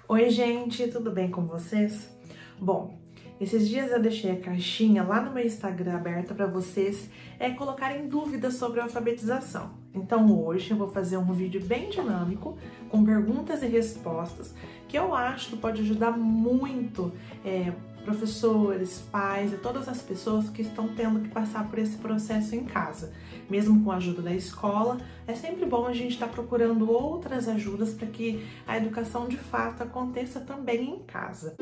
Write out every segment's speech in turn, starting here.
Oi gente, tudo bem com vocês? Bom, esses dias eu deixei a caixinha lá no meu Instagram aberta para vocês colocarem dúvidas sobre a alfabetização. Então hoje eu vou fazer um vídeo bem dinâmico, com perguntas e respostas, que eu acho que pode ajudar muito professores, pais e todas as pessoas que estão tendo que passar por esse processo em casa. Mesmo com a ajuda da escola, é sempre bom a gente estar procurando outras ajudas para que a educação de fato aconteça também em casa.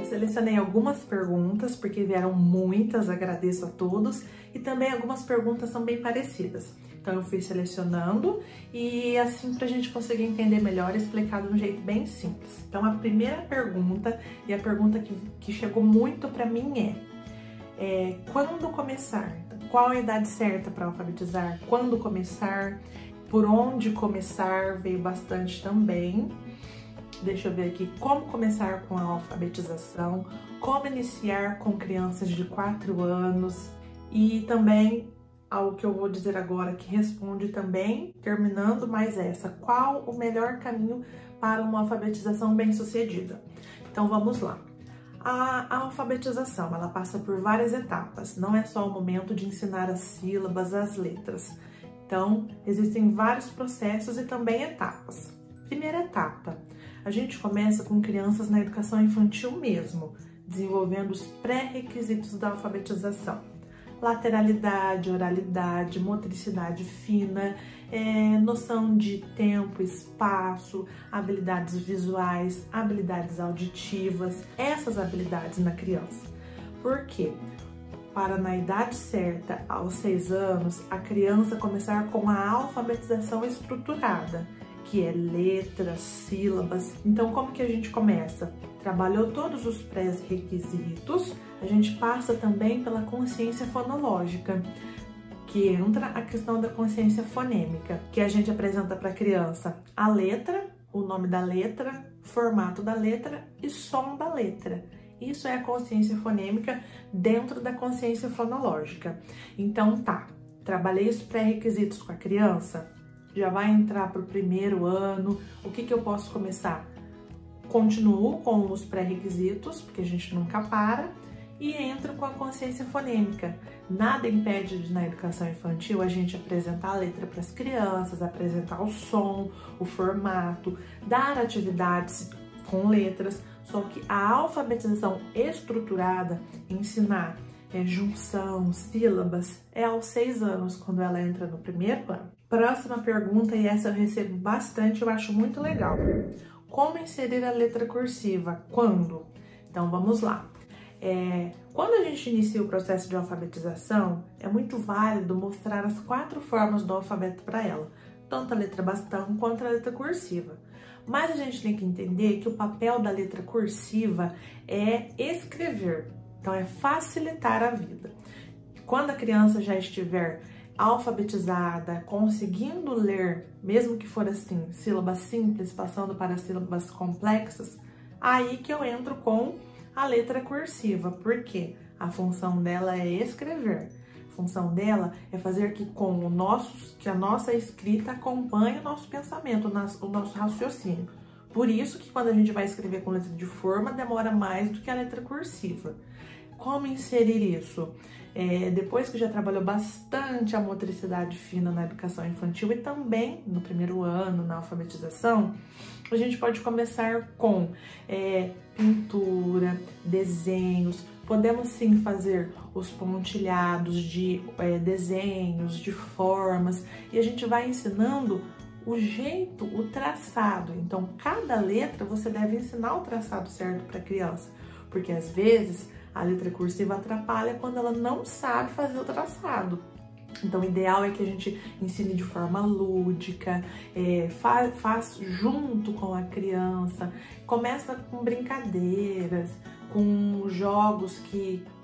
Selecionei algumas perguntas, porque vieram muitas, agradeço a todos, e também algumas perguntas são bem parecidas. Então eu fui selecionando e assim pra gente conseguir entender melhor, explicado de um jeito bem simples. Então a primeira pergunta, e a pergunta que chegou muito pra mim é quando começar? Qual a idade certa para alfabetizar? Quando começar? Por onde começar? Veio bastante também. Deixa eu ver aqui, como começar com a alfabetização, como iniciar com crianças de 4 anos e também algo que eu vou dizer agora que responde também, terminando mais essa, qual o melhor caminho para uma alfabetização bem-sucedida? Então vamos lá. A alfabetização, ela passa por várias etapas, não é só o momento de ensinar as sílabas, as letras. Então, existem vários processos e também etapas. Primeira etapa, a gente começa com crianças na educação infantil mesmo, desenvolvendo os pré-requisitos da alfabetização. Lateralidade, oralidade, motricidade fina, noção de tempo, espaço, habilidades visuais, habilidades auditivas, essas habilidades na criança. Por quê? Para na idade certa, aos 6 anos, a criança começar com a alfabetização estruturada, que é letras, sílabas. Então, como que a gente começa? Trabalhou todos os pré-requisitos, a gente passa também pela consciência fonológica, que entra a questão da consciência fonêmica, que a gente apresenta para a criança a letra, o nome da letra, formato da letra e som da letra. Isso é a consciência fonêmica dentro da consciência fonológica. Então tá, trabalhei os pré-requisitos com a criança, já vai entrar para o 1º ano, o que eu posso começar? Continuo com os pré-requisitos, porque a gente nunca para, e entro com a consciência fonêmica. Nada impede de, na educação infantil, a gente apresentar a letra para as crianças, apresentar o som, o formato, dar atividades com letras, só que a alfabetização estruturada, ensinar junção, sílabas, é aos 6 anos, quando ela entra no 1º ano. Próxima pergunta, e essa eu recebo bastante, eu acho muito legal. Como inserir a letra cursiva? Quando? Então vamos lá. Quando a gente inicia o processo de alfabetização, é muito válido mostrar as 4 formas do alfabeto para ela, tanto a letra bastão quanto a letra cursiva. Mas a gente tem que entender que o papel da letra cursiva é escrever, então é facilitar a vida. Quando a criança já estiver alfabetizada, conseguindo ler, mesmo que for assim, sílabas simples, passando para sílabas complexas, aí que eu entro com a letra cursiva, porque a função dela é escrever. A função dela é fazer que a nossa escrita acompanhe o nosso pensamento, o nosso raciocínio. Por isso que quando a gente vai escrever com letra de forma, demora mais do que a letra cursiva. Como inserir isso? Depois que já trabalhou bastante a motricidade fina na educação infantil e também no 1º ano, na alfabetização, a gente pode começar com pintura, desenhos. Podemos sim fazer os pontilhados de desenhos, de formas, e a gente vai ensinando o jeito, o traçado. Então, cada letra você deve ensinar o traçado certo para a criança, porque às vezes a letra cursiva atrapalha quando ela não sabe fazer o traçado. Então, o ideal é que a gente ensine de forma lúdica, faz junto com a criança, começa com brincadeiras, com jogos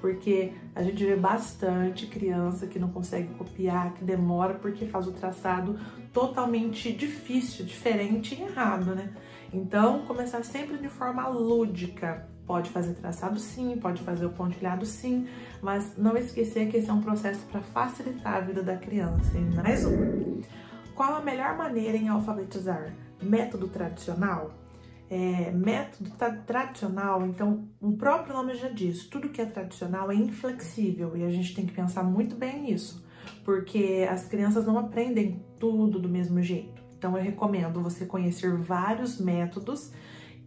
porque a gente vê bastante criança que não consegue copiar, que demora porque faz o traçado totalmente difícil, diferente e errado, né? Então, começar sempre de forma lúdica, Pode fazer traçado sim, pode fazer o pontilhado sim, mas não esquecer que esse é um processo para facilitar a vida da criança. E mais uma. Qual a melhor maneira em alfabetizar? Método tradicional? Método tradicional, então o próprio nome já diz, tudo que é tradicional é inflexível e a gente tem que pensar muito bem nisso, porque as crianças não aprendem tudo do mesmo jeito. Então eu recomendo você conhecer vários métodos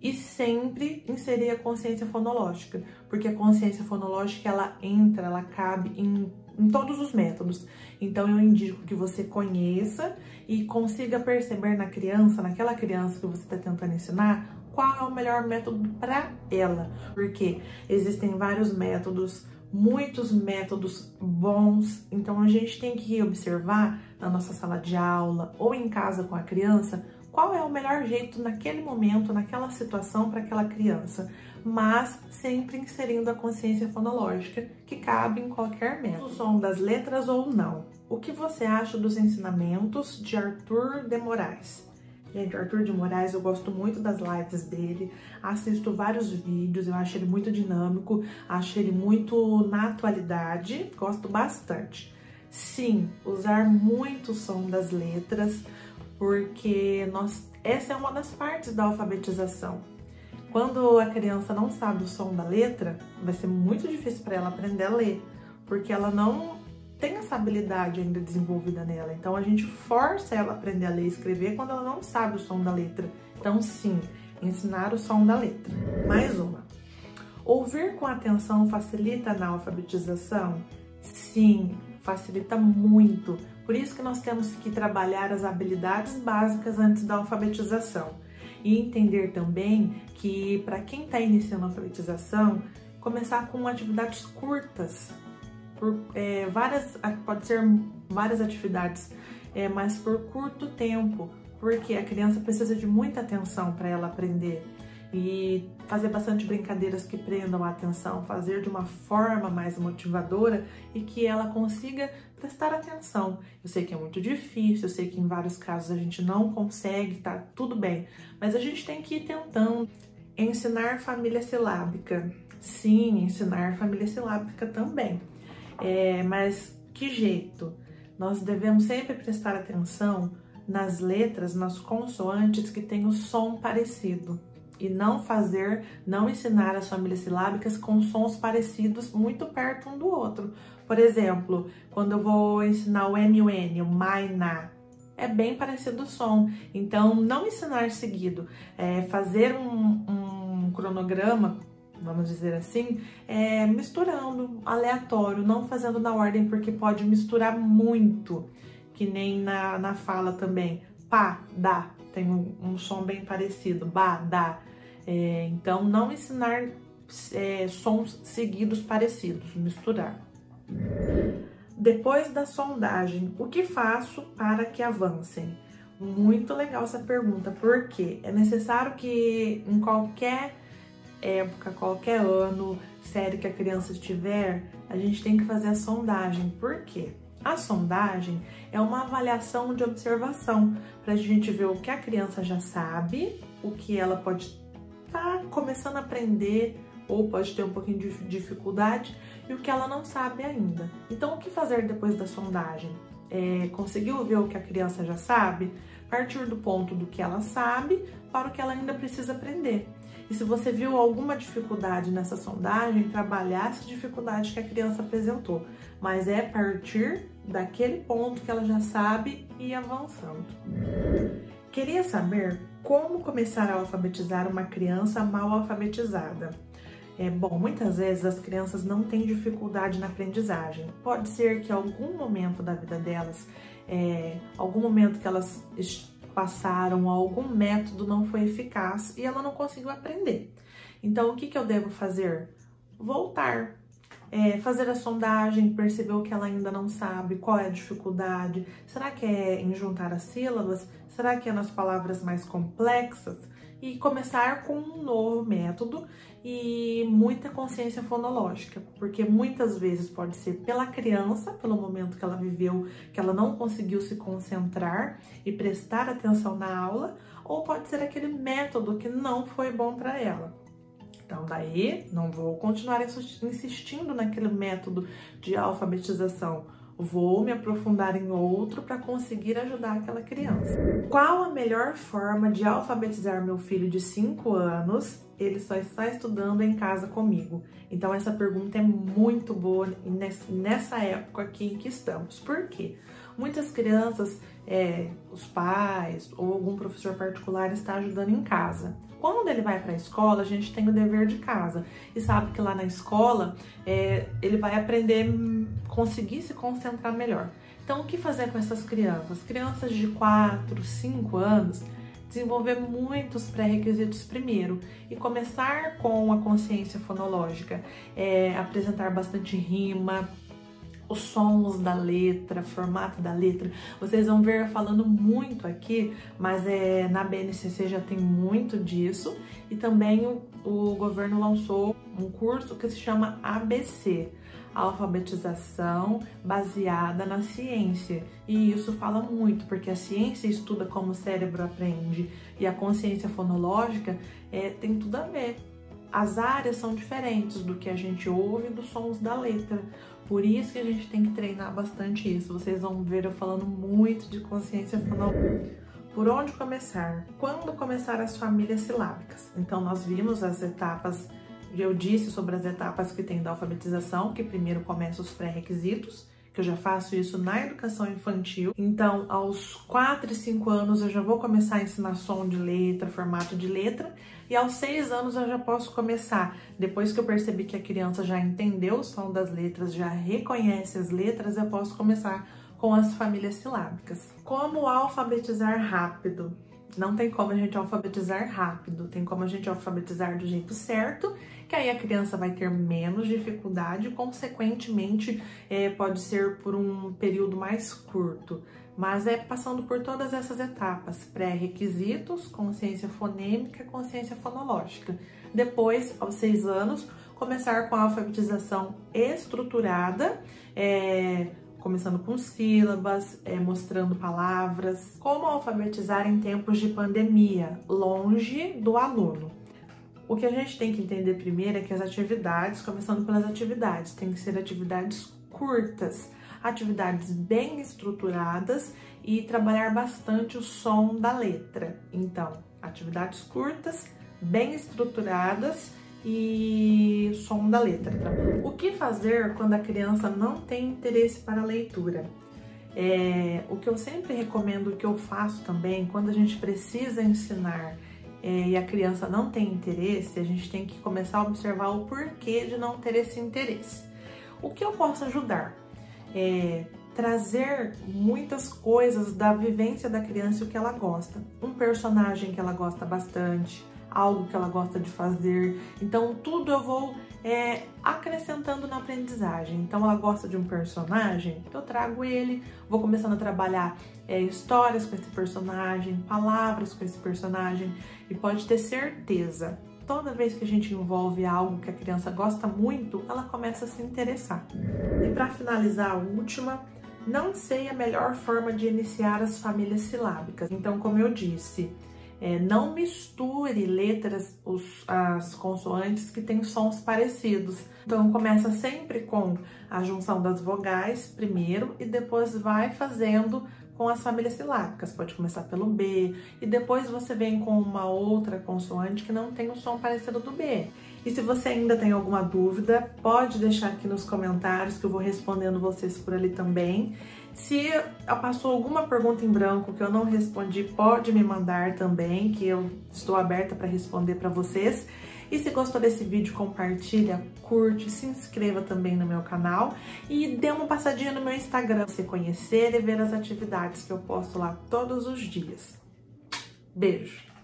e sempre inserir a consciência fonológica, porque a consciência fonológica ela cabe em todos os métodos. Então eu indico que você conheça e consiga perceber na criança, naquela criança que você está tentando ensinar, qual é o melhor método para ela, porque existem vários métodos, muitos métodos bons, então a gente tem que observar na nossa sala de aula ou em casa com a criança qual é o melhor jeito naquele momento, naquela situação para aquela criança, mas sempre inserindo a consciência fonológica, que cabe em qualquer método. O som das letras ou não. O que você acha dos ensinamentos de Arthur de Moraes? Gente, o Arthur de Moraes, eu gosto muito das lives dele, assisto vários vídeos, eu acho ele muito dinâmico, acho ele muito na atualidade, gosto bastante. Sim, usar muito o som das letras, porque essa é uma das partes da alfabetização. Quando a criança não sabe o som da letra, vai ser muito difícil para ela aprender a ler, porque ela não tem essa habilidade ainda desenvolvida nela. Então a gente força ela a aprender a ler e escrever quando ela não sabe o som da letra. Então sim, ensinar o som da letra. Mais uma. Ouvir com atenção facilita na alfabetização? Sim, facilita muito. Por isso que nós temos que trabalhar as habilidades básicas antes da alfabetização. E entender também que para quem está iniciando a alfabetização, começar com atividades curtas, pode ser várias atividades, mas por curto tempo, porque a criança precisa de muita atenção para ela aprender. E fazer bastante brincadeiras que prendam a atenção, fazer de uma forma mais motivadora e que ela consiga prestar atenção. Eu sei que é muito difícil, eu sei que em vários casos a gente não consegue, tá tudo bem, mas a gente tem que ir tentando. Ensinar família silábica. Sim, ensinar família silábica também. Mas que jeito? Nós devemos sempre prestar atenção nas letras, nas consoantes que têm o som parecido. E não ensinar as famílias silábicas com sons parecidos muito perto um do outro. Por exemplo, quando eu vou ensinar o M e o N, o mai, na, é bem parecido o som. Então, não ensinar seguido, fazer um cronograma, vamos dizer assim, misturando, aleatório, não fazendo na ordem, porque pode misturar muito, que nem na fala também. Pá, dá, tem um som bem parecido, ba, dá. Então, não ensinar sons seguidos parecidos, misturar. Depois da sondagem, o que faço para que avancem? Muito legal essa pergunta, porque é necessário que em qualquer época, qualquer ano, série que a criança estiver, a gente tem que fazer a sondagem. Por quê? A sondagem é uma avaliação de observação, para a gente ver o que a criança já sabe, o que ela pode estar começando a aprender ou pode ter um pouquinho de dificuldade e o que ela não sabe ainda. Então, o que fazer depois da sondagem? Conseguiu ver o que a criança já sabe? Partir do ponto do que ela sabe para o que ela ainda precisa aprender. E se você viu alguma dificuldade nessa sondagem, trabalhar essa dificuldade que a criança apresentou. Mas é partir daquele ponto que ela já sabe e ir avançando. Queria saber como começar a alfabetizar uma criança mal alfabetizada. Bom, muitas vezes as crianças não têm dificuldade na aprendizagem. Pode ser que algum momento da vida delas, algum momento que elas passaram, algum método não foi eficaz e ela não conseguiu aprender. Então, o que eu devo fazer? Voltar, fazer a sondagem, perceber o que ela ainda não sabe, qual é a dificuldade. Será que é em juntar as sílabas? Será que é nas palavras mais complexas? E começar com um novo método e muita consciência fonológica, porque muitas vezes pode ser pela criança, pelo momento que ela viveu, que ela não conseguiu se concentrar e prestar atenção na aula, ou pode ser aquele método que não foi bom para ela. Então, daí, não vou continuar insistindo naquele método de alfabetização. Vou me aprofundar em outro para conseguir ajudar aquela criança. Qual a melhor forma de alfabetizar meu filho de 5 anos? Ele só está estudando em casa comigo. Então, essa pergunta é muito boa nessa época aqui em que estamos. Por quê? Muitas crianças, os pais ou algum professor particular está ajudando em casa. Quando ele vai para a escola, a gente tem o dever de casa e sabe que lá na escola ele vai aprender, conseguir se concentrar melhor. Então, o que fazer com essas crianças? Crianças de 4, 5 anos, desenvolver muitos pré-requisitos primeiro e começar com a consciência fonológica, apresentar bastante rima, os sons da letra, formato da letra. Vocês vão ver falando muito aqui, mas na BNCC já tem muito disso. E também o governo lançou um curso que se chama ABC, Alfabetização Baseada na Ciência. E isso fala muito, porque a ciência estuda como o cérebro aprende e a consciência fonológica tem tudo a ver. As áreas são diferentes do que a gente ouve dos sons da letra. Por isso que a gente tem que treinar bastante isso. Vocês vão ver eu falando muito de consciência fonológica. Por onde começar? Quando começar as famílias silábicas? Então, nós vimos as etapas, eu disse sobre as etapas que tem da alfabetização, que primeiro começa os pré-requisitos, que eu já faço isso na educação infantil. Então, aos 4 e 5 anos eu já vou começar a ensinar som de letra, formato de letra, e aos 6 anos eu já posso começar. Depois que eu percebi que a criança já entendeu o som das letras, já reconhece as letras, eu posso começar com as famílias silábicas. Como alfabetizar rápido? Não tem como a gente alfabetizar rápido, tem como a gente alfabetizar do jeito certo, que aí a criança vai ter menos dificuldade e, consequentemente, pode ser por um período mais curto. Mas passando por todas essas etapas, pré-requisitos, consciência fonêmica, consciência fonológica. Depois, aos 6 anos, começar com a alfabetização estruturada, começando com sílabas, mostrando palavras. Como alfabetizar em tempos de pandemia, longe do aluno? O que a gente tem que entender primeiro é que as atividades, começando pelas atividades, tem que ser atividades curtas, atividades bem estruturadas e trabalhar bastante o som da letra. Então, atividades curtas, bem estruturadas e som da letra. O que fazer quando a criança não tem interesse para a leitura? O que eu sempre recomendo, o que eu faço também, quando a gente precisa ensinar e a criança não tem interesse, a gente tem que começar a observar o porquê de não ter esse interesse. O que eu posso ajudar? Trazer muitas coisas da vivência da criança e o que ela gosta. Um personagem que ela gosta bastante, algo que ela gosta de fazer. Então, tudo eu vou acrescentando na aprendizagem. Então, ela gosta de um personagem, eu trago ele, vou começando a trabalhar histórias com esse personagem, palavras com esse personagem, e pode ter certeza, toda vez que a gente envolve algo que a criança gosta muito, ela começa a se interessar. E para finalizar, a última, não sei a melhor forma de iniciar as famílias silábicas. Então, como eu disse, não misture letras, as consoantes que têm sons parecidos. Então, começa sempre com a junção das vogais primeiro e depois vai fazendo com as famílias silábicas. Pode começar pelo B e depois você vem com uma outra consoante que não tem o som parecido do B. E se você ainda tem alguma dúvida, pode deixar aqui nos comentários que eu vou respondendo vocês por ali também. Se passou alguma pergunta em branco que eu não respondi, pode me mandar também, que eu estou aberta para responder para vocês. E se gostou desse vídeo, compartilha, curte, se inscreva também no meu canal e dê uma passadinha no meu Instagram para você conhecer e ver as atividades que eu posto lá todos os dias. Beijo!